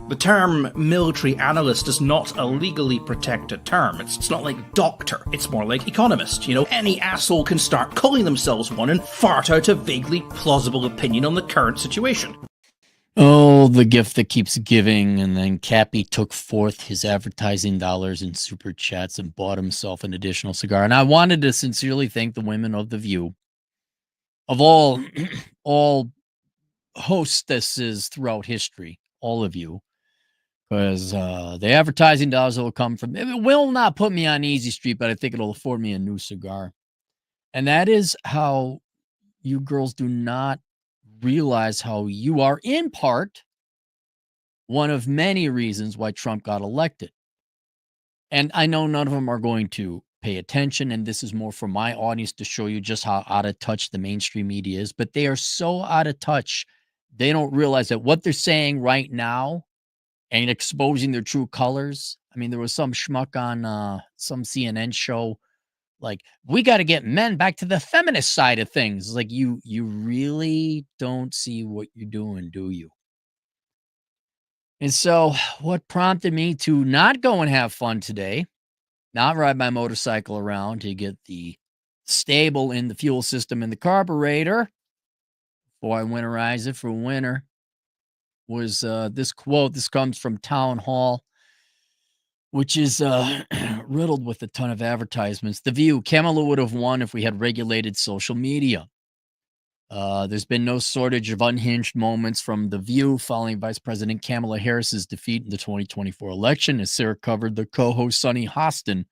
The term military analyst is not a legally protected term. It's not like doctor. It's more like economist. You know, any asshole can start calling themselves one and fart out a vaguely plausible opinion on the current situation. Oh, the gift that keeps giving. And then Cappy took forth his advertising dollars in super chats and bought himself an additional cigar. And I wanted to sincerely thank the women of The View, of all hostesses throughout history, all of you, because the advertising dollars that will come from it will not put me on easy street, but I think it'll afford me a new cigar. And that is how you girls do not realize how you are in part one of many reasons why Trump got elected. And I know none of them are going to pay attention, and this is more for my audience to show you just how out of touch the mainstream media is, but they are so out of touch, they don't realize that what they're saying right now and exposing their true colors. I mean, there was some schmuck on some CNN show, like, we got to get men back to the feminist side of things. It's like, you really don't see what you're doing, do you? And so what prompted me to not go and have fun today, not ride my motorcycle around to get the stable in the fuel system in the carburetor before I winterize it for winter, was this quote. This comes from Town Hall, which is riddled with a ton of advertisements. The View: Kamala would have won if we had regulated social media. There's been no shortage of unhinged moments from The View following Vice President Kamala Harris's defeat in the 2024 election. As Sarah covered, the co-host Sunny Hostin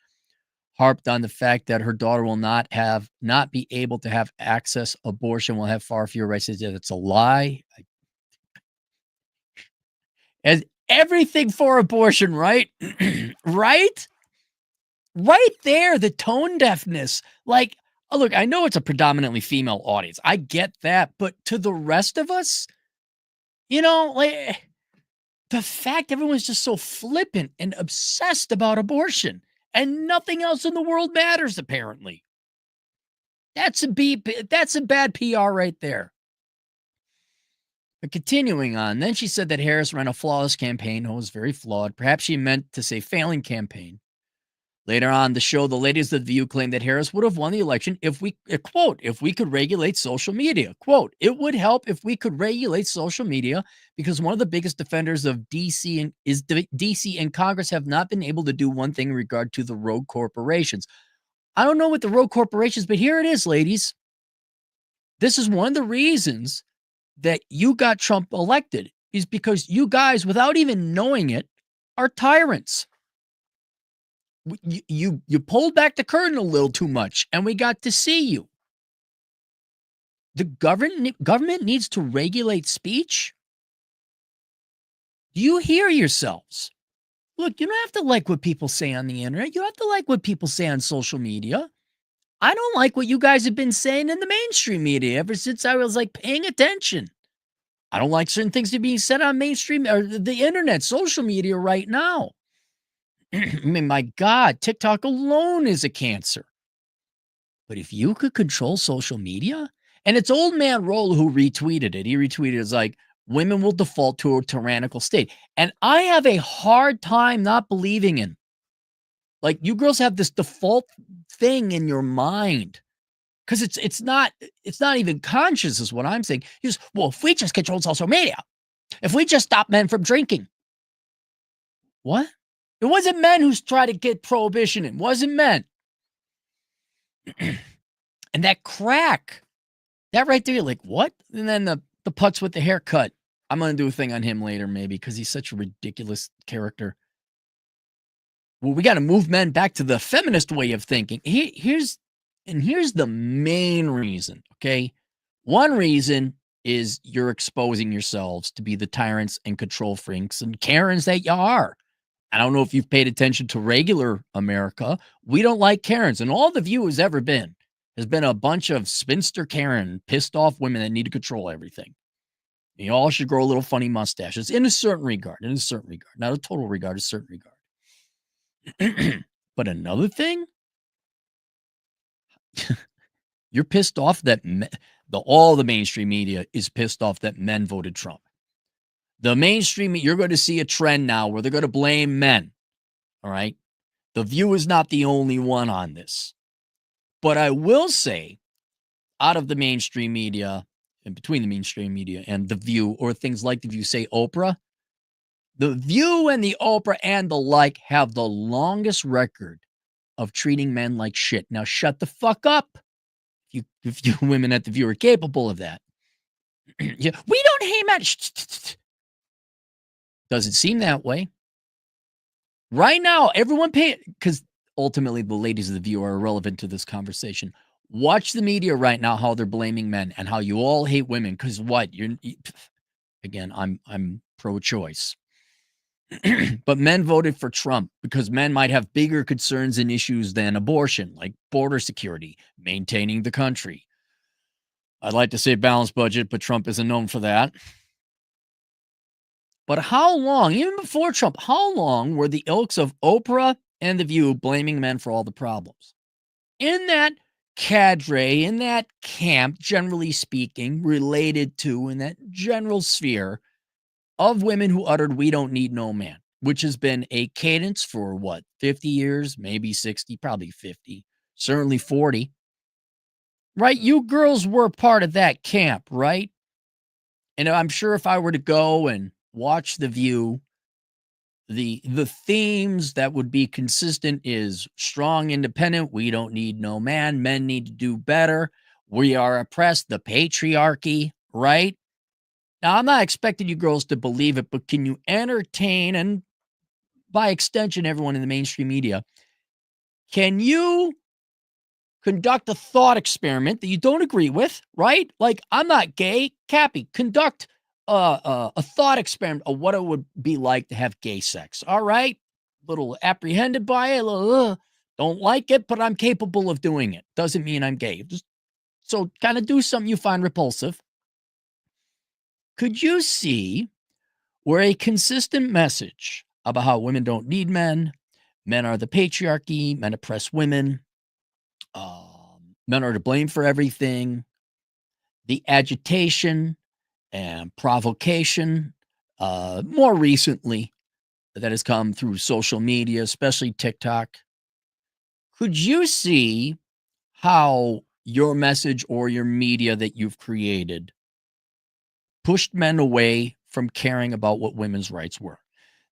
harped on the fact that her daughter will not be able to have access abortion, will have far fewer rights. That's a lie. As everything for abortion, right? Right? Right there, the tone deafness. Like, oh, look, I know it's a predominantly female audience. I get that. But to the rest of us, you know, like, the fact everyone's just so flippant and obsessed about abortion and nothing else in the world matters, apparently. That's a bad PR right there. But continuing on, then she said that Harris ran a flawless campaign. It was very flawed. Perhaps she meant to say failing campaign. Later on the show, the ladies of The View claimed that Harris would have won the election if we, quote, if we could regulate social media. Quote, it would help if we could regulate social media because one of the biggest defenders of DC and Congress have not been able to do one thing in regard to the rogue corporations. I don't know what the rogue corporations, but here it is, ladies. This is one of the reasons that you got Trump elected, is because you guys, without even knowing it, are tyrants. You pulled back the curtain a little too much, and we got to see you. The government needs to regulate speech. Do you hear yourselves? Look, you don't have to like what people say on the internet. You have to like what people say on social media. I don't like what you guys have been saying in the mainstream media ever since I was like paying attention. I don't like certain things that are being said on mainstream or the internet, social media right now. I mean, my God, TikTok alone is a cancer. But if you could control social media, and it's old man Roll who retweeted it. He retweeted it as like, women will default to a tyrannical state. And I have a hard time not believing in. Like, you girls have this default thing in your mind. Because it's not even conscious is what I'm saying. Just, well, if we just control social media, if we just stop men from drinking. What? It wasn't men who's tried to get prohibition in. It wasn't men. And that crack, that right there, you're like, what? And then the putz with the haircut. I'm going to do a thing on him later, maybe, because he's such a ridiculous character. Well, we got to move men back to the feminist way of thinking. Here's the main reason, okay? One reason is you're exposing yourselves to be the tyrants and control freaks and Karens that you are. I don't know if you've paid attention to regular America. We don't like Karens, and all The View has ever been has been a bunch of spinster Karen, pissed off women that need to control everything. You all should grow a little funny mustaches in a certain regard, not a total regard, a certain regard. But another thing, you're pissed off that all the mainstream media is pissed off that men voted Trump. The mainstream, you're going to see a trend now where they're going to blame men. All right. The View is not the only one on this. But I will say, out of the mainstream media and between the mainstream media and The View, or things like The View, say Oprah, The View and the Oprah and the like have the longest record of treating men like shit. Now shut the fuck up. If you women at The View are capable of that. Yeah, we don't hate men. Doesn't seem that way. Right now, everyone pay, because ultimately the ladies of The View are irrelevant to this conversation. Watch the media right now, how they're blaming men and how you all hate women. Because what? Again, I'm pro-choice. But men voted for Trump because men might have bigger concerns and issues than abortion, like border security, maintaining the country. I'd like to say balanced budget, but Trump isn't known for that. But how long, even before Trump, how long were the ilks of Oprah and The View blaming men for all the problems? In that cadre, in that camp, generally speaking, related to, in that general sphere of women who uttered, "We don't need no man," which has been a cadence for what, 50 years, maybe 60, probably 50, certainly 40. Right? You girls were part of that camp, right? And I'm sure if I were to go and watch The View, the themes that would be consistent is strong, independent. We don't need no man. Men need to do better. We are oppressed. The patriarchy, right? Now, I'm not expecting you girls to believe it, but can you entertain, and by extension, everyone in the mainstream media, can you conduct a thought experiment that you don't agree with, right? Like, I'm not gay. Cappy, conduct a thought experiment of what it would be like to have gay sex. All right? Little apprehended by it. Don't like it, but I'm capable of doing it. Doesn't mean I'm gay. So kind of do something you find repulsive. Could you see where a consistent message about how women don't need men, men are the patriarchy, men oppress women, men are to blame for everything, the agitation and provocation, more recently, that has come through social media, especially TikTok. Could you see how your message or your media that you've created pushed men away from caring about what women's rights were?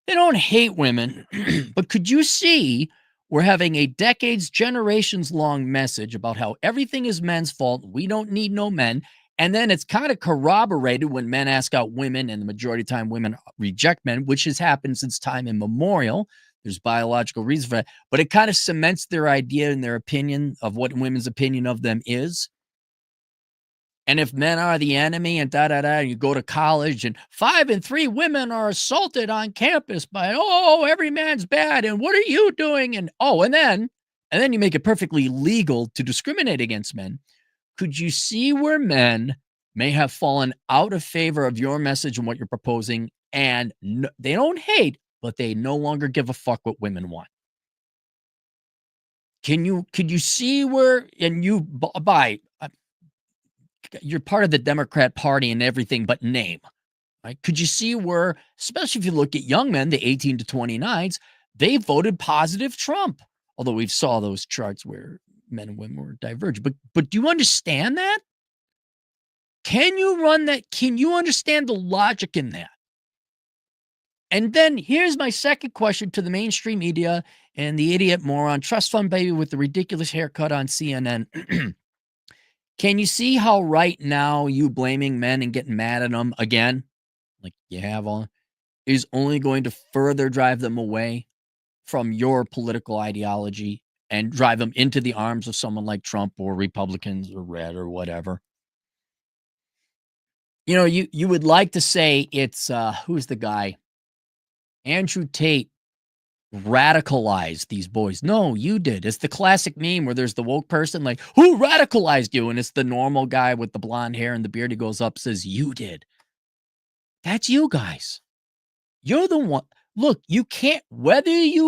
They don't hate women, but could you see we're having a decades, generations long message about how everything is men's fault. We don't need no men. And then it's kind of corroborated when men ask out women, and the majority of the time women reject men, which has happened since time immemorial. There's biological reasons for that, but it kind of cements their idea and their opinion of what women's opinion of them is. And if men are the enemy and you go to college and 5 in 3 women are assaulted on campus by, every man's bad. And what are you doing? And then you make it perfectly legal to discriminate against men. Could you see where men may have fallen out of favor of your message and what you're proposing? And they don't hate, but they no longer give a fuck what women want. Could you see where, and you're part of the Democrat Party and everything but name, right? Could you see where, especially if you look at young men, the 18 to 29s, they voted positive Trump, although we've saw those charts where men and women were divergent. But do you understand that? Can you run that? Can you understand the logic in that? And then here's my second question to the mainstream media and the idiot moron trust fund baby with the ridiculous haircut on CNN. Can you see how right now you blaming men and getting mad at them again, like you have on, is only going to further drive them away from your political ideology and drive them into the arms of someone like Trump or Republicans or Red or whatever? You know, you would like to say it's who's the guy? Andrew Tate radicalized these boys. No, you did. It's the classic meme where there's the woke person like, who radicalized you? And it's the normal guy with the blonde hair and the beard. He goes up, says, you did. That's you guys. You're the one. Look, you can't, we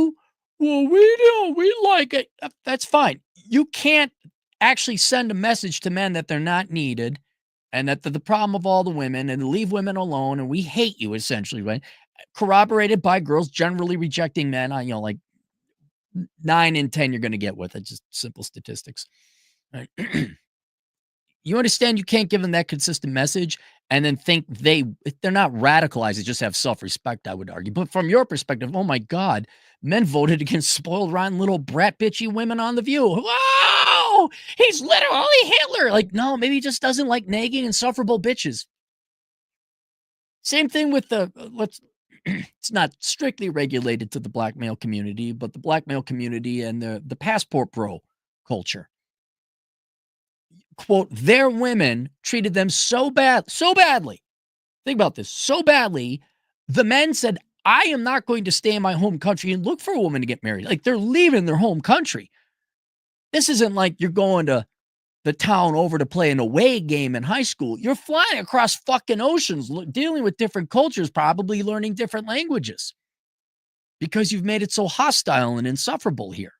like it. That's fine. You can't actually send a message to men that they're not needed and that the problem of all the women and leave women alone and we hate you, essentially, right? Corroborated by girls generally rejecting men. Like 9 in 10 you're going to get with it. Just simple statistics. Right? You understand you can't give them that consistent message and then think they're not radicalized. They just have self-respect, I would argue. But from your perspective, oh my God, men voted against spoiled, rotten little brat bitchy women on The View. Whoa, he's literally Hitler. Like, no, maybe he just doesn't like nagging, insufferable bitches. Same thing with it's not strictly regulated to the black male community, but the black male community and the passport bro culture. Quote, their women treated them so badly. Think about this, so badly. The men said, I am not going to stay in my home country and look for a woman to get married. Like, they're leaving their home country. This isn't like you're going to the town over to play an away game in high school. You're flying across fucking oceans, dealing with different cultures, probably learning different languages because you've made it so hostile and insufferable here.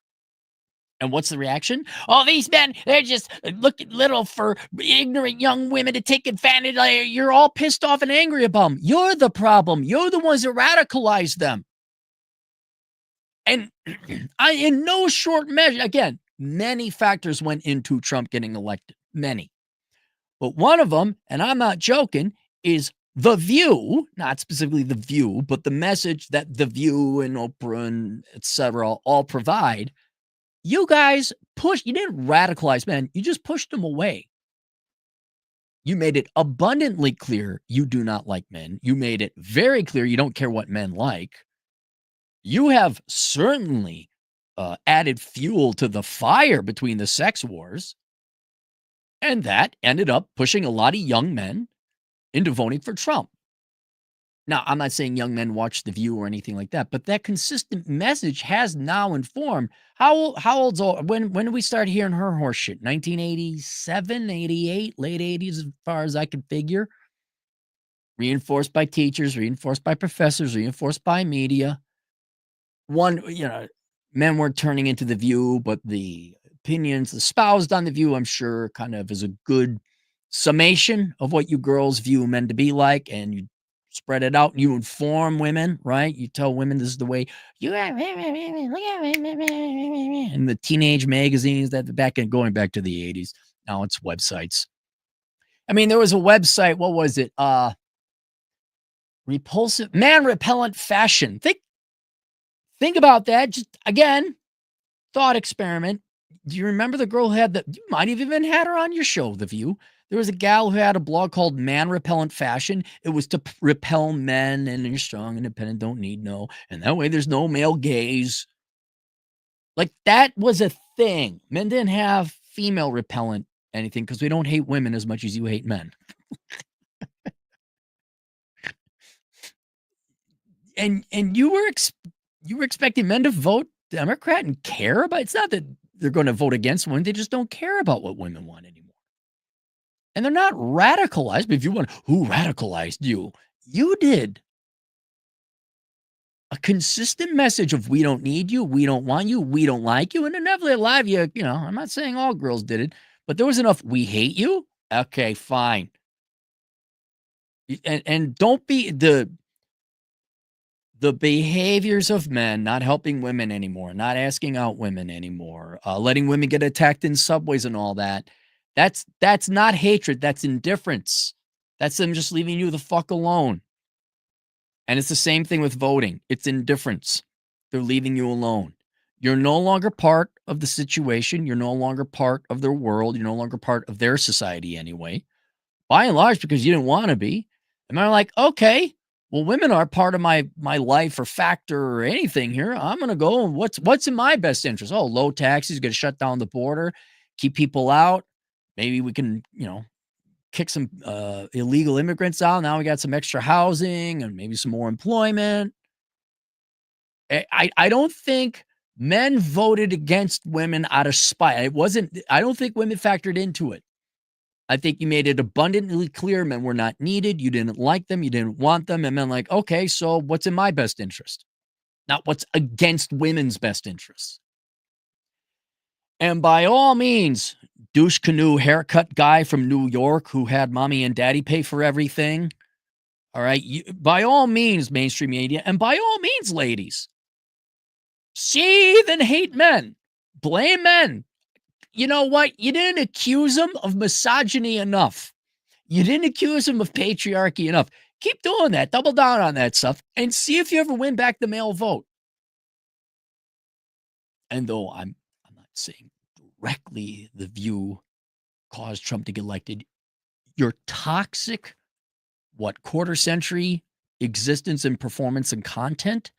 And what's the reaction? Oh, these men, they're just looking little for ignorant young women to take advantage. You're all pissed off and angry about them. You're the problem. You're the ones that radicalize them. And in no short measure, again, many factors went into Trump getting elected. Many. But one of them, and I'm not joking, is The View, not specifically The View, but the message that The View and Oprah and et cetera all provide. You guys you didn't radicalize men. You just pushed them away. You made it abundantly clear you do not like men. You made it very clear you don't care what men like. You have certainly added fuel to the fire between the sex wars. And that ended up pushing a lot of young men into voting for Trump. Now, I'm not saying young men watch The View or anything like that, but that consistent message has now informed how old's when did we start hearing her horse shit? 1987, 88, late 80s, as far as I can figure. Reinforced by teachers, reinforced by professors, reinforced by media. Men weren't turning into The View, but the opinions espoused on The View, I'm sure, kind of is a good summation of what you girls view men to be like, and you spread it out. You inform women, right? You tell women this is the way you are. And the teenage magazines that going back to the 80s. Now it's websites. I mean, there was a website. What was it? Repulsive man repellent fashion. Think about that. Just again, thought experiment. Do you remember the girl who had you might have even had her on your show, The View. There was a gal who had a blog called Man Repellent Fashion. It was to repel men, and you're strong, independent, don't need no. And that way there's no male gaze. Like, that was a thing. Men didn't have female repellent anything because we don't hate women as much as you hate men. and you were expecting men to vote Democrat and care about it's not that they're going to vote against women. They just don't care about what women want anymore. And they're not radicalized. But if you want, who radicalized you? You did. A consistent message of we don't need you, we don't want you, we don't like you. And inevitably a lot of you, I'm not saying all girls did it, but there was enough, we hate you. Okay, fine. And don't be the behaviors of men not helping women anymore, not asking out women anymore, letting women get attacked in subways and all that. That's not hatred. That's indifference. That's them just leaving you the fuck alone. And it's the same thing with voting. It's indifference. They're leaving you alone. You're no longer part of the situation. You're no longer part of their world. You're no longer part of their society anyway. By and large, because you didn't want to be. And they're like, okay, well, women are part of my life or factor or anything here. I'm going to go. What's in my best interest? Oh, low taxes, going to shut down the border, keep people out. Maybe we can, kick some illegal immigrants out. Now we got some extra housing and maybe some more employment. I don't think men voted against women out of spite. I don't think women factored into it. I think you made it abundantly clear men were not needed. You didn't like them. You didn't want them. And men like, okay, so what's in my best interest? Not what's against women's best interests. And by all means, douche canoe haircut guy from New York who had mommy and daddy pay for everything. All right. By all means, mainstream media, and by all means, ladies, seethe and hate men, blame men. You know what? You didn't accuse them of misogyny enough. You didn't accuse them of patriarchy enough. Keep doing that. Double down on that stuff and see if you ever win back the male vote. And though I'm not saying directly the View caused Trump to get elected, your toxic, quarter century existence and performance and content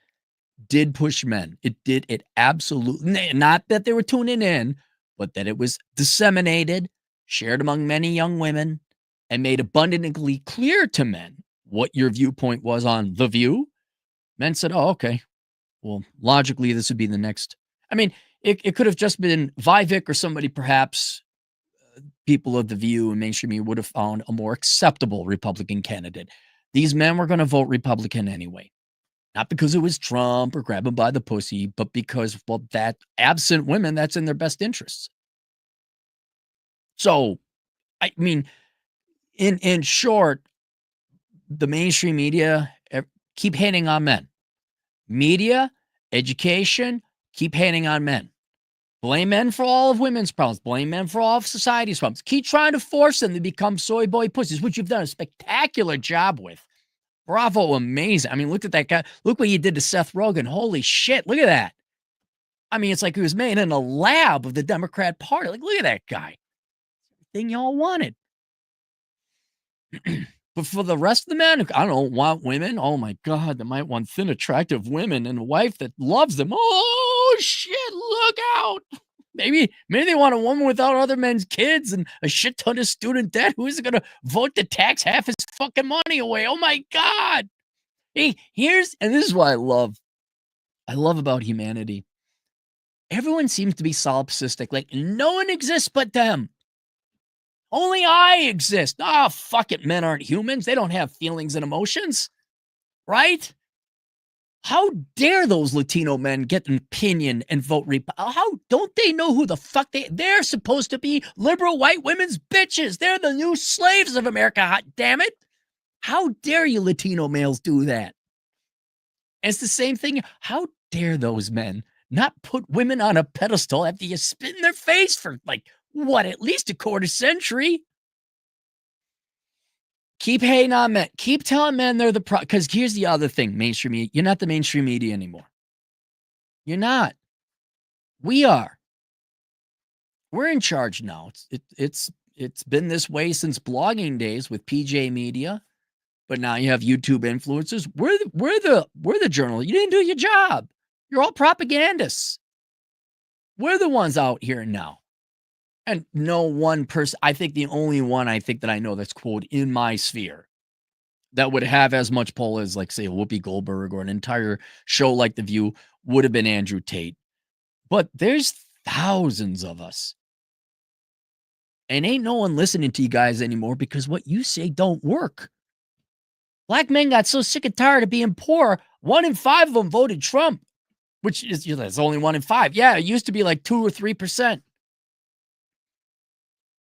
did push men. It did. It absolutely, not that they were tuning in, but that it was disseminated, shared among many young women, and made abundantly clear to men what your viewpoint was on The View. Men said, oh, okay. Well, logically, this would be the next. I mean, it could have just been Vivek or somebody, perhaps people of The View and mainstream media would have found a more acceptable Republican candidate. These men were going to vote Republican anyway. Not because it was Trump or grab him by the pussy, but because, well, that absent women, that's in their best interests. So, I mean, in short, the mainstream media keep hating on men. Media, education, keep hating on men. Blame men for all of women's problems. Blame men for all of society's problems. Keep trying to force them to become soy boy pussies, which you've done a spectacular job with. Bravo, amazing. I mean, look at that guy. Look what you did to Seth Rogen. Holy shit, look at that. I mean, it's like he was made in a lab of the Democrat Party. Like, look at that guy. Thing y'all wanted. But for the rest of the men, I don't want women. Oh my God, they might want thin, attractive women and a wife that loves them. Oh shit, look out. Maybe they want a woman without other men's kids and a shit ton of student debt who isn't going to vote to tax half his fucking money away. Oh my God. Hey, and this is what I love about humanity. Everyone seems to be solipsistic. Like no one exists but them. Only I exist. Oh, fuck it. Men aren't humans. They don't have feelings and emotions. Right? How dare those Latino men get an opinion and vote? How don't they know who the fuck they're supposed to be? Liberal white women's bitches. They're the new slaves of America. Hot damn it. How dare you Latino males do that? And it's the same thing. How dare those men not put women on a pedestal after you spit in their face for at least a quarter century? Keep hating on men. Keep telling men they're the because here's the other thing, mainstream media. You're not the mainstream media anymore. You're not. We are. We're in charge now. It's been this way since blogging days with PJ Media, but now you have YouTube influencers. We're the journalists. You didn't do your job. You're all propagandists. We're the ones out here now. And no one person, I think the only one that I know that's quote in my sphere that would have as much pull as say Whoopi Goldberg or an entire show like The View would have been Andrew Tate. But there's thousands of us. And ain't no one listening to you guys anymore because what you say don't work. Black men got so sick and tired of being poor, 1 in 5 of them voted Trump, which is that's only 1 in 5. Yeah, it used to be 2 or 3%.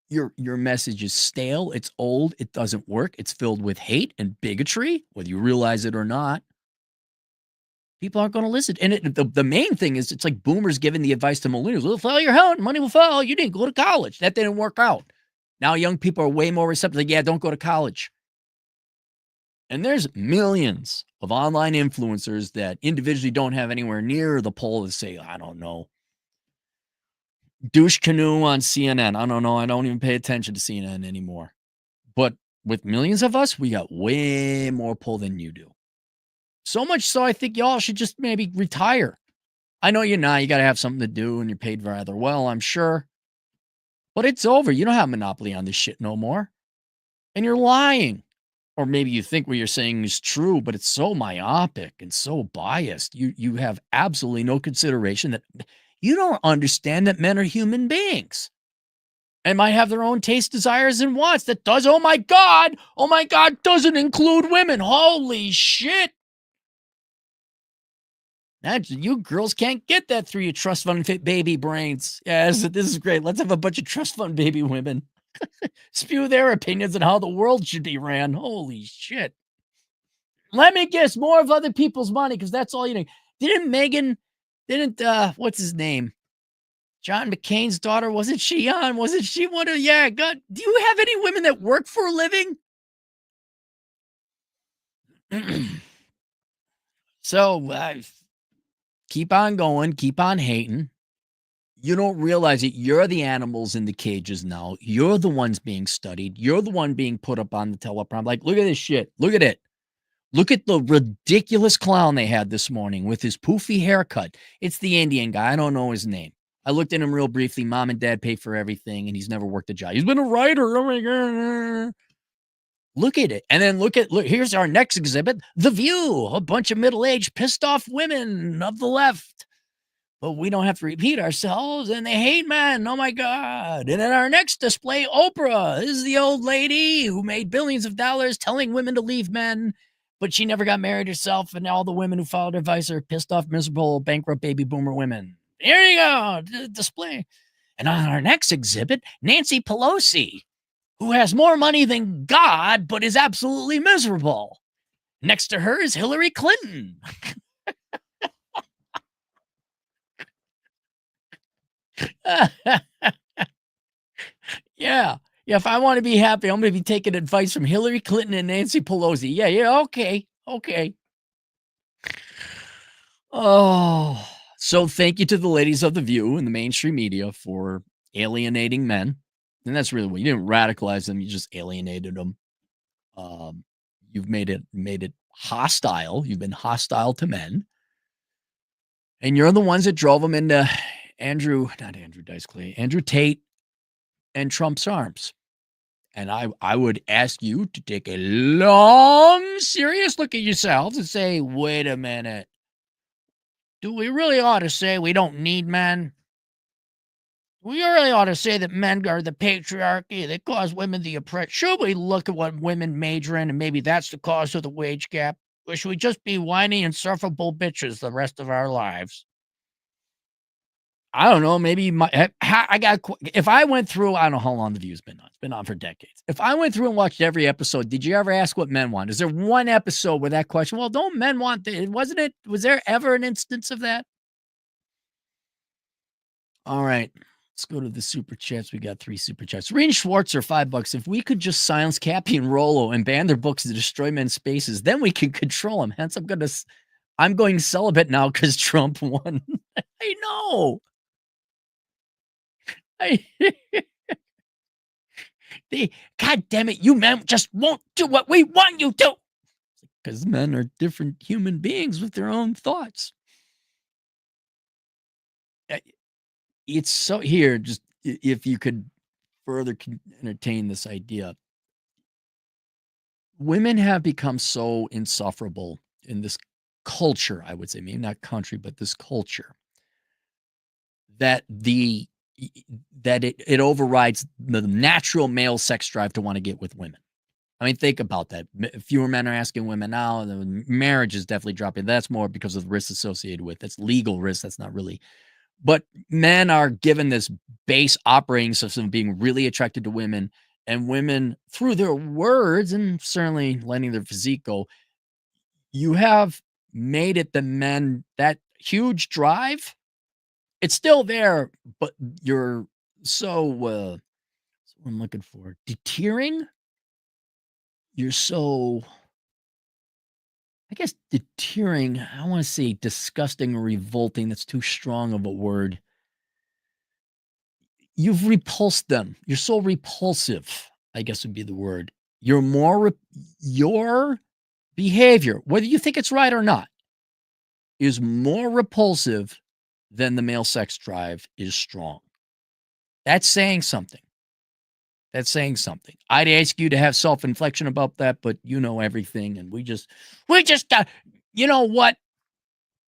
Your message is stale. It's old. It doesn't work. It's filled with hate and bigotry, whether you realize it or not. People aren't going to listen. And the main thing is it's like boomers giving the advice to millennials. Well, follow your heart. Money will follow. You didn't go to college. That didn't work out. Now young people are way more receptive. Like, yeah, don't go to college. And there's millions of online influencers that individually don't have anywhere near the poll to say, I don't know, douche canoe on CNN. I don't know. I don't even pay attention to CNN anymore. But with millions of us, we got way more pull than you do. So much so, I think y'all should just maybe retire. I know you're not. You got to have something to do, and you're paid rather well, I'm sure. But it's over. You don't have a monopoly on this shit no more. And you're lying. Or maybe you think what you're saying is true, but it's so myopic and so biased. You have absolutely no consideration that you don't understand that men are human beings and might have their own taste, desires, and wants. That does, oh my God, doesn't include women. Holy shit. You girls can't get that through your trust fund baby brains. Yes, this is great. Let's have a bunch of trust fund baby women spew their opinions on how the world should be ran. Holy shit. Let me guess, more of other people's money, because that's all you need. What's his name? John McCain's daughter, wasn't she on? Wasn't she one of, yeah, God, do you have any women that work for a living? So, keep on going, keep on hating. You don't realize that you're the animals in the cages now. You're the ones being studied. You're the one being put up on the teleprompter. Like, look at this shit. Look at it. Look at the ridiculous clown they had this morning with his poofy haircut. It's the Indian guy. I don't know his name. I looked at him real briefly. Mom and dad pay for everything, and he's never worked a job. He's been a writer. Oh my God. Look at it. And then look, here's our next exhibit, The View, a bunch of middle-aged, pissed-off women of the left. But we don't have to repeat ourselves, and they hate men. Oh, my God. And in our next display, Oprah. This is the old lady who made billions of dollars telling women to leave men, but she never got married herself, and all the women who followed her advice are pissed off, miserable, bankrupt baby boomer women. Here you go, display. And on our next exhibit, Nancy Pelosi, who has more money than God, but is absolutely miserable. Next to her is Hillary Clinton. Yeah. If I want to be happy, I'm going to be taking advice from Hillary Clinton and Nancy Pelosi. Yeah, okay. Oh, so thank you to the ladies of The View and the mainstream media for alienating men. And that's really what you didn't radicalize them, you just alienated them. You've made it hostile. You've been hostile to men. And you're the ones that drove them into Andrew Tate and Trump's arms. And I would ask you to take a long, serious look at yourselves and say, wait a minute. Do we really ought to say we don't need men? We really ought to say that men are the patriarchy that cause women the oppression. Should we look at what women major in and maybe that's the cause of the wage gap? Or should we just be whiny, insufferable bitches the rest of our lives? I don't know. Maybe if I went through, I don't know how long The View's been on. It's been on for decades. If I went through and watched every episode, did you ever ask what men want? Is there one episode with that question? Well, don't men want wasn't it? Was there ever an instance of that? All right. Let's go to the super chats. We got 3 super chats. Reen Schwartzer, $5. If we could just silence Cappy and Rollo and ban their books to destroy men's spaces, then we can control them. Hence, I'm going celibate now because Trump won. I know. God damn it, you men just won't do what we want you to. Because men are different human beings with their own thoughts. It's so here, just if you could further entertain this idea. Women have become so insufferable in this culture, I would say, maybe not country, but this culture, that it overrides the natural male sex drive to want to get with women. I mean, think about that. Fewer men are asking women now. The marriage is definitely dropping. That's more because of the risks associated with it. That's legal risk. That's not really. But men are given this base operating system of being really attracted to women, and women, through their words and certainly letting their physique go, you have made it the men, that huge drive. It's still there, but you're so I'm looking for deterring. You're so, I guess, deterring. I want to say disgusting or revolting. That's too strong of a word. You've repulsed them. You're so repulsive, I guess would be the word. You're more, your behavior, whether you think it's right or not, is more repulsive than the male sex drive is strong. That's saying something. That's saying something. I'd ask you to have self-inflection about that, but you know everything, and we just got, you know what?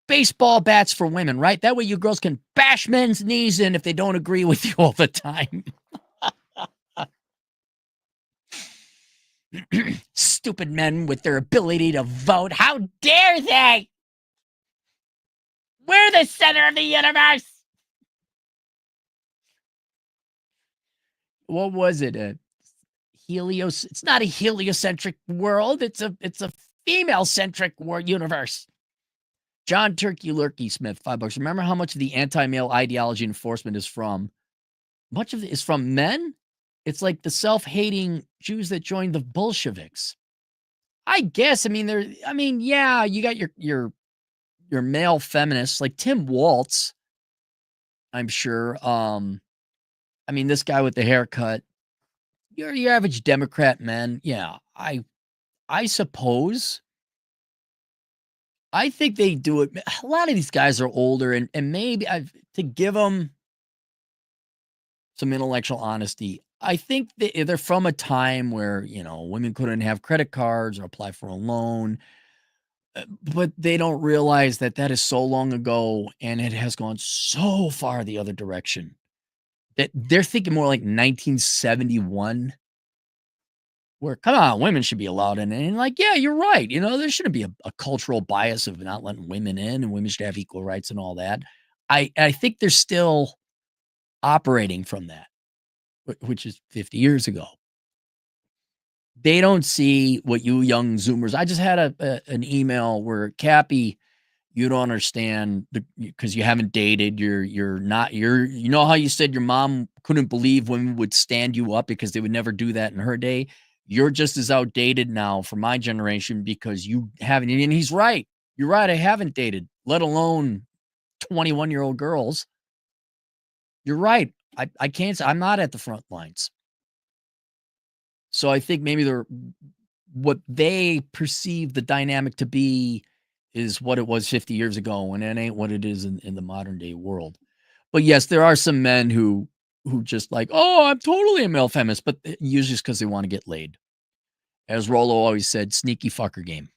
Baseball bats for women, right? That way you girls can bash men's knees in if they don't agree with you all the time. Stupid men with their ability to vote. How dare they? We're the center of the universe. What was it? It's not a heliocentric world. It's a female-centric universe. John Turkey Lurkey Smith, $5. Remember how much of the anti-male ideology enforcement is from? Much of it is from men. It's like the self-hating Jews that joined the Bolsheviks. I guess. I mean, yeah, you got your male feminists like Tim Waltz. I'm sure. I mean, this guy with the haircut. Your average Democrat men. Yeah, I suppose. I think they do it. A lot of these guys are older, and maybe to give them some intellectual honesty. I think they're from a time where, women couldn't have credit cards or apply for a loan, but they don't realize that is so long ago, and it has gone so far the other direction that they're thinking more like 1971. Where, come on, women should be allowed in. And like, yeah, you're right. There shouldn't be a cultural bias of not letting women in, and women should have equal rights and all that. I think they're still operating from that, which is 50 years ago. They don't see what you young Zoomers. I just had an email where, Cappy, you don't understand because you haven't dated. You know how you said your mom couldn't believe women would stand you up because they would never do that in her day. You're just as outdated now for my generation because you haven't. And he's right. You're right. I haven't dated, let alone 21-year-old girls. You're right. I can't say I'm not at the front lines. So I think maybe what they perceive the dynamic to be is what it was 50 years ago, and it ain't what it is in the modern day world. But yes, there are some men who just like, oh, I'm totally a male feminist, but usually it's because they want to get laid. As Rollo always said, sneaky fucker game.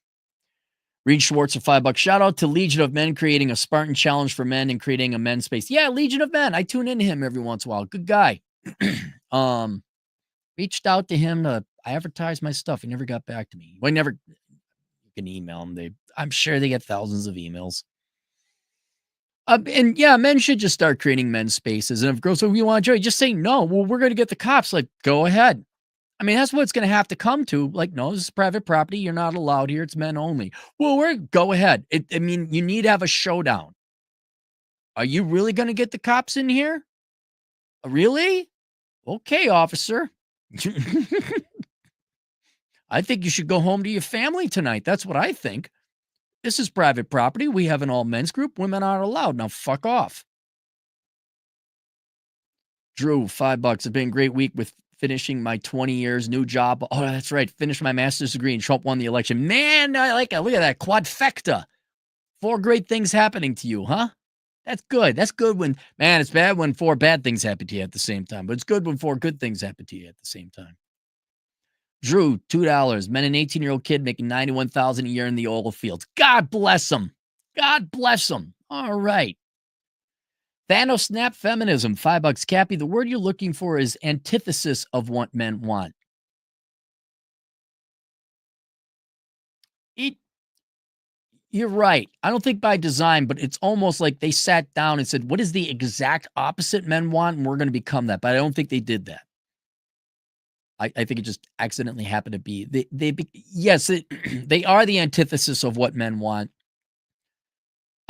Reed Schwartz for $5. Shout out to Legion of Men creating a Spartan challenge for men and creating a men's space. Yeah, Legion of Men. I tune into him every once in a while. Good guy. Reached out to him. I advertised my stuff. He never got back to me. Well, never. You can email him. I'm sure they get thousands of emails. And yeah, men should just start creating men's spaces. And if girls say, we want to join, just say no. Well, we're going to get the cops. Like, go ahead. I mean, that's what it's going to have to come to. Like, no, this is private property. You're not allowed here. It's men only. Well, go ahead. You need to have a showdown. Are you really going to get the cops in here? Really? Okay, officer. I think you should go home to your family tonight. That's what I think. This is private property. We have an all men's group. Women aren't allowed. Now fuck off. Drew, $5. It's been a great week with finishing my 20 years, new job. Oh, that's right. Finished my master's degree and Trump won the election. Man, I like it. Look at that quadfecta. 4 great things happening to you, huh? That's good. That's good when, man, it's bad when 4 bad things happen to you at the same time, but it's good when 4 good things happen to you at the same time. Drew, $2. Met an 18-year-old kid making $91,000 a year in the oil fields. God bless him. God bless him. All right. Thanos Snap Feminism, $5. Cappy, the word you're looking for is antithesis of what men want. You're right. I don't think by design, but it's almost like they sat down and said, what is the exact opposite men want? And we're going to become that. But I don't think they did that. I think it just accidentally happened to be. They are the antithesis of what men want.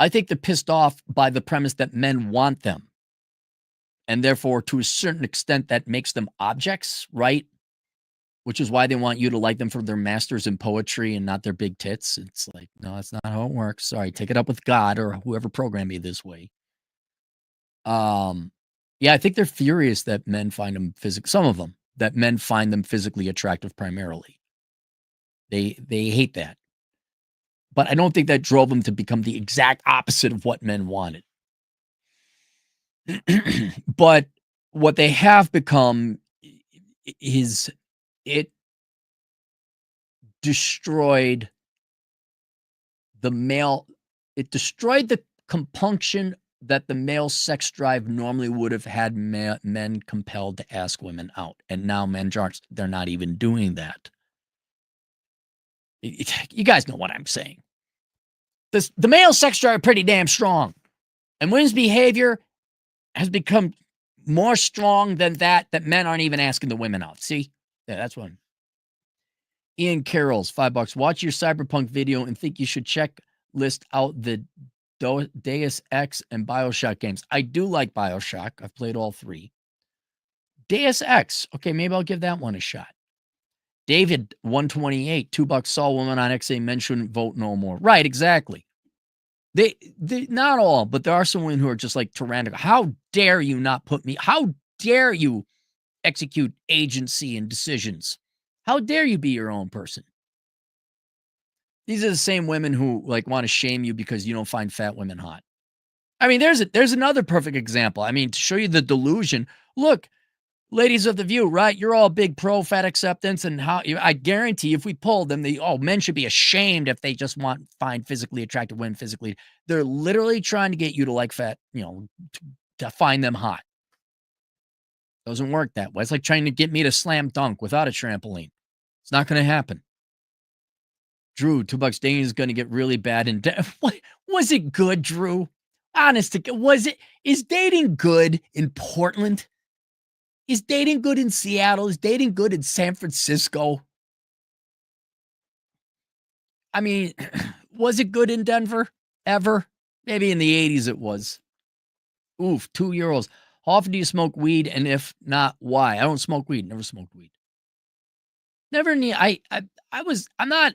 I think they're pissed off by the premise that men want them. And therefore, to a certain extent, that makes them objects, right? Which is why they want you to like them for their masters in poetry and not their big tits. It's like, no, that's not how it works. Sorry, take it up with God or whoever programmed you this way. Yeah, I think they're furious that men find them some of them, that men find them physically attractive primarily. They hate that. But I don't think that drove them to become the exact opposite of what men wanted. But what they have become is it destroyed the compunction that the male sex drive normally would have had men compelled to ask women out. And now they're not even doing that. You guys know what I'm saying. The male sex drive pretty damn strong. And women's behavior has become more strong than that men aren't even asking the women out. See? Yeah, that's one. Ian Carroll's $5. Watch your Cyberpunk video and think you should list out the Deus Ex and BioShock games. I do like BioShock. I've played all 3. Deus Ex. Okay, maybe I'll give that one a shot. David, 128, $2 saw woman on X saying men shouldn't vote no more. Right, exactly. They not all, but there are some women who are just like tyrannical. How dare you not put me? How dare you execute agency and decisions? How dare you be your own person? These are the same women who like want to shame you because you don't find fat women hot. I mean, there's another perfect example. I mean, to show you the delusion. Look, ladies of the View, right? You're all big pro fat acceptance, and how I guarantee if we polled them, men should be ashamed if they just find physically attractive women physically. They're literally trying to get you to like fat, to find them hot. Doesn't work that way. It's like trying to get me to slam dunk without a trampoline. It's not going to happen. Drew, $2. Dating is going to get really bad. And what was it good, Drew? Honest, is dating good in Portland? Is dating good in Seattle? Is dating good in San Francisco? I mean, was it good in Denver ever? Maybe in the 80s it was. Oof, €2. How often do you smoke weed? And if not, why? I don't smoke weed. Never smoked weed. Never need. I'm not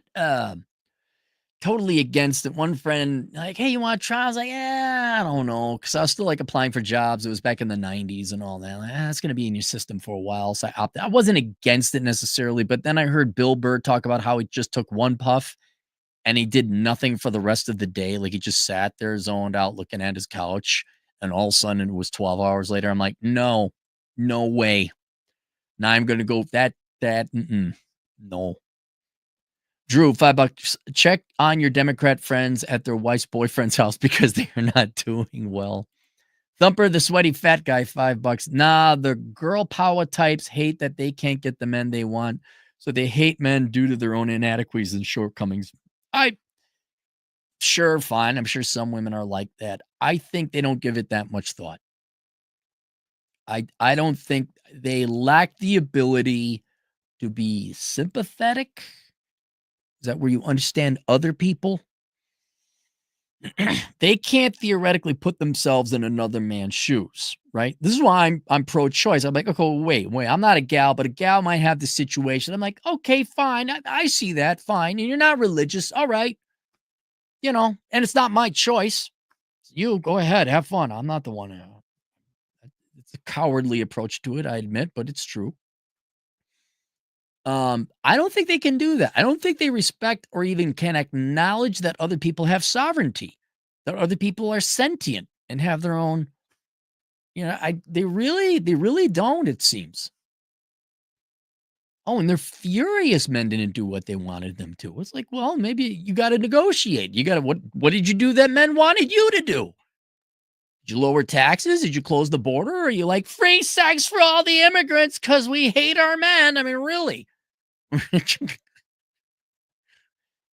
totally against it. One friend like, hey, you want to try? I was like, I don't know, because I was still like applying for jobs. It was back in the 90s and all that. Like, it's going to be in your system for a while. So I opted. I wasn't against it necessarily, but then I heard Bill Burr talk about how he just took one puff and he did nothing for the rest of the day. Like he just sat there zoned out looking at his couch, and all of a sudden it was 12 hours later. I'm like, no way. Now I'm going to go no. Drew, $5. Check on your Democrat friends at their wife's boyfriend's house because they are not doing well. Thumper, the sweaty fat guy, $5. Nah, the girl power types hate that they can't get the men they want, so they hate men due to their own inadequacies and shortcomings. Sure, fine. I'm sure some women are like that. I think they don't give it that much thought. I don't think they lack the ability to be sympathetic. Is that where you understand other people? They can't theoretically put themselves in another man's shoes, right? This is why I'm pro-choice. I'm like, okay, wait. I'm not a gal, but a gal might have the situation. I'm like, okay, fine. I see that. Fine. And you're not religious. All right. And it's not my choice. You go ahead. Have fun. I'm not the one. It's a cowardly approach to it, I admit, but it's true. I don't think they can do that. I don't think they respect or even can acknowledge that other people have sovereignty, that other people are sentient and have their own, they really don't, it seems. Oh, and they're furious men didn't do what they wanted them to. It's like, well, maybe you got to negotiate. What did you do that men wanted you to do? Did you lower taxes? Did you close the border? Or are you like free sex for all the immigrants because we hate our men? I mean, really?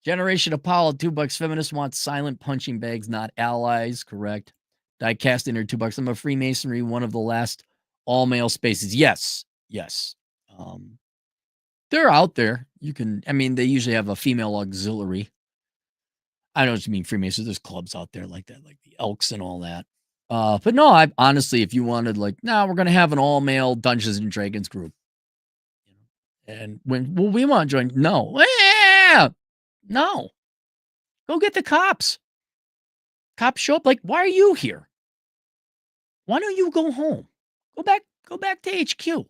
Generation Apollo, $2. Feminists want silent punching bags, not allies. Correct. Diecast Inner, $2. I'm a Freemasonry, one of the last all male spaces. Yes. They're out there. They usually have a female auxiliary. I know what you mean, Freemasons. There's clubs out there like that, like the Elks and all that. But no, I honestly, if you wanted, like, we're gonna have an all male Dungeons and Dragons group. And we want to join. No. No. Go get the cops. Cops show up like, why are you here? Why don't you go home? Go back to HQ.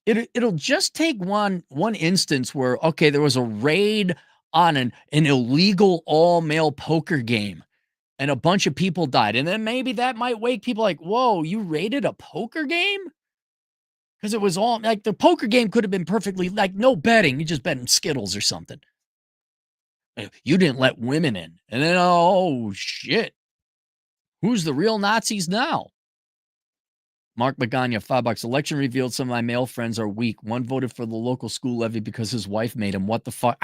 It'll just take one instance where, okay, there was a raid on an illegal all-male poker game and a bunch of people died. And then maybe that might wake people like, whoa, you raided a poker game? Because it was all like the poker game could have been perfectly like no betting. You just betting Skittles or something. You didn't let women in. And then, oh, shit. Who's the real Nazis now? Mark Magana, $5. Election revealed some of my male friends are weak. One voted for the local school levy because his wife made him. What the fuck?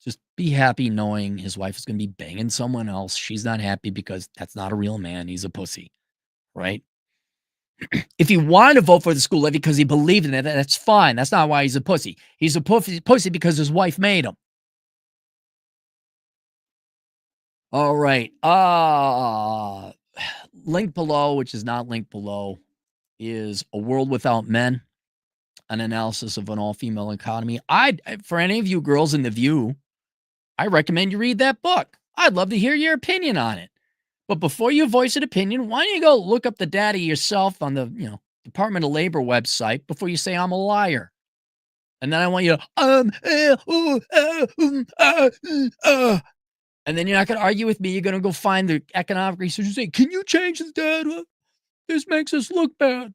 Just be happy knowing his wife is going to be banging someone else. She's not happy because that's not a real man. He's a pussy, right? If he wanted to vote for the school levy because he believed in it, that's fine. That's not why he's a pussy. He's a pussy because his wife made him. All right. Link below, which is not linked below, is A World Without Men, an analysis of an all-female economy. For any of you girls in The View, I recommend you read that book. I'd love to hear your opinion on it. But before you voice an opinion, why don't you go look up the data yourself on the Department of Labor website before you say I'm a liar. And then I want you to and then you're not going to argue with me. You're going to go find the economic research and say, can you change the data? This makes us look bad. Are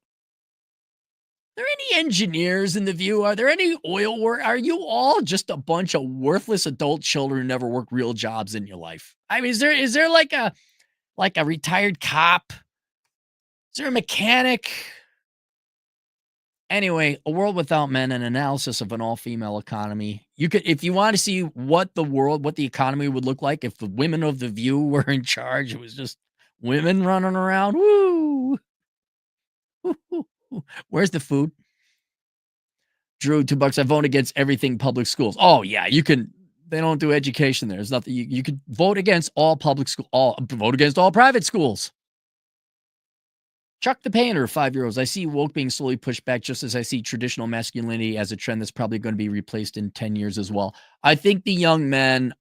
there any engineers in The View? Are there any oil work? Are you all just a bunch of worthless adult children who never worked real jobs in your life? I mean, is there like a retired cop? Is there a mechanic? Anyway, A World Without Men, an analysis of an all-female economy. You could, if you want to see what the economy would look like if the women of The View were in charge, it was just women running around. Woo! Where's the food? Drew, $2. I vote against everything public schools. Oh yeah, you can. They don't do education there. There's nothing. You could vote against all public school. Vote against all private schools. Chuck the Painter, €5. I see woke being slowly pushed back just as I see traditional masculinity as a trend that's probably going to be replaced in 10 years as well. I think the young men,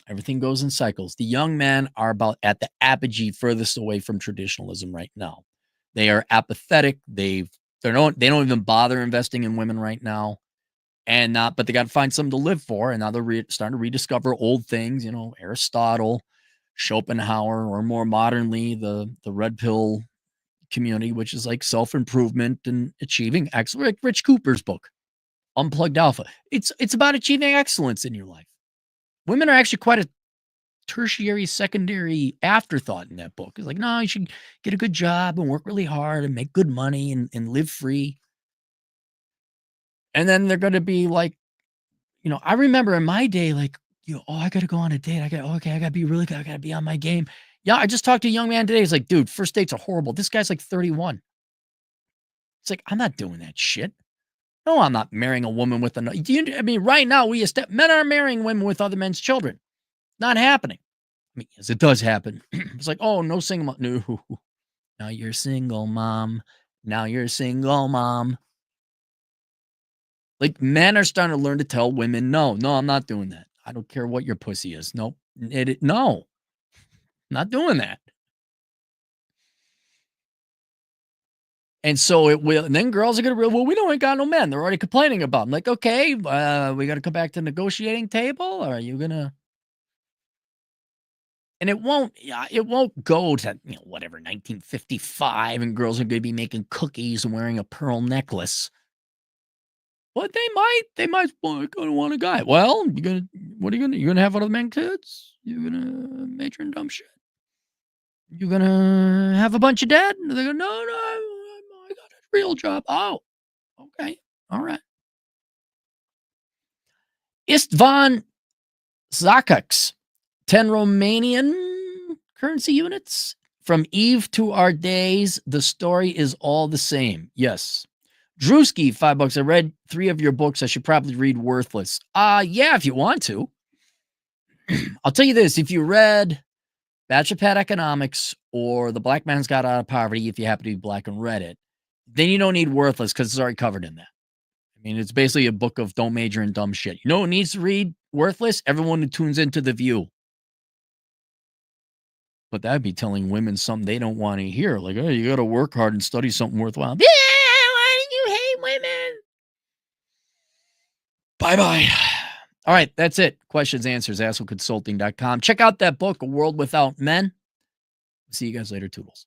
everything goes in cycles. The young men are about at the apogee furthest away from traditionalism right now. They are apathetic. They don't even bother investing in women right now. But they got to find something to live for. And now they're starting to rediscover old things, Aristotle, Schopenhauer, or more modernly, the red pill community, which is like self-improvement and achieving excellence. Rich Cooper's book, Unplugged Alpha. It's about achieving excellence in your life. Women are actually quite a tertiary, secondary afterthought in that book. It's like, no, you should get a good job and work really hard and make good money and live free. And then they're going to be like, I remember in my day, like, I got to go on a date. I got to be really good. I got to be on my game. Yeah, I just talked to a young man today. He's like, dude, first dates are horrible. This guy's like 31. It's like, I'm not doing that shit. No, I'm not marrying a woman with another. Right now, men are marrying women with other men's children. Not happening. I mean, yes, it does happen. It's like, oh, no single mom. No. Now you're single, mom. Now you're single, mom. Like, men are starting to learn to tell women, no, I'm not doing that. I don't care what your pussy is. Nope. No, not doing that. And so it will. And then girls are going to realize, well, we don't got no men. They're already complaining about them. Like, okay, we got to come back to the negotiating table. Or are you going to? And it won't go to, 1955 and girls are going to be making cookies and wearing a pearl necklace. But they might want a guy. Well, you're going to have other men kids? You're going to major in dumb shit? You're going to have a bunch of dead? They're going, no, I got a real job. Oh, okay. All right. Istvan Zakaks, 10 Romanian currency units. From Eve to our days, the story is all the same. Yes. Drewski, $5. I read 3 of your books. I should probably read Worthless. Yeah, if you want to. I'll tell you this. If you read Bachelor Pad Economics or The Black Man's Got Out of Poverty, if you happen to be black and read it, then you don't need Worthless because it's already covered in that. I mean, it's basically a book of don't major in dumb shit. You know who needs to read Worthless? Everyone who tunes into The View. But that'd be telling women something they don't want to hear. Like, oh, you got to work hard and study something worthwhile. Yeah, why do you hate women? Bye-bye. All right, that's it. Questions, answers, assholeconsulting.com. Check out that book, A World Without Men. See you guys later, Toodles.